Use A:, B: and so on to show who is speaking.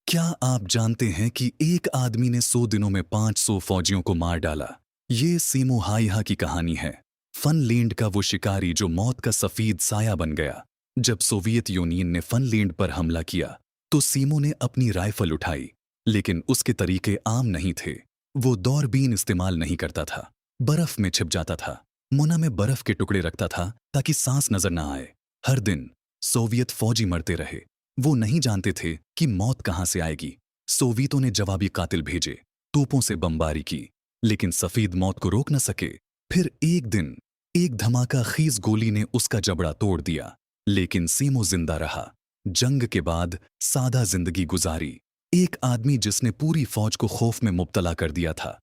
A: क्या आप जानते हैं कि एक आदमी ने 100 दिनों में 500 फौजियों को मार डाला? ये सीमो हाइहा की कहानी है। फनलैंड का वो शिकारी जो मौत का सफेद साया बन गया। जब सोवियत यूनियन ने फनलैंड पर हमला किया तो सीमो ने अपनी राइफल उठाई, लेकिन उसके तरीके आम नहीं थे। वो दौरबीन इस्तेमाल नहीं करता था, बर्फ में छिप जाता था, मुना में बर्फ के टुकड़े रखता था ताकि सांस नजर ना आए। हर दिन सोवियत फौजी मरते रहे। वो नहीं जानते थे कि मौत कहां से आएगी। सोवियतों ने जवाबी कातिल भेजे, तोपों से बमबारी की, लेकिन सफेद मौत को रोक न सके। फिर एक दिन एक धमाका खीस गोली ने उसका जबड़ा तोड़ दिया, लेकिन सीमो जिंदा रहा। जंग के बाद सादा जिंदगी गुजारी। एक आदमी जिसने पूरी फौज को खौफ में मुब्तला कर दिया था,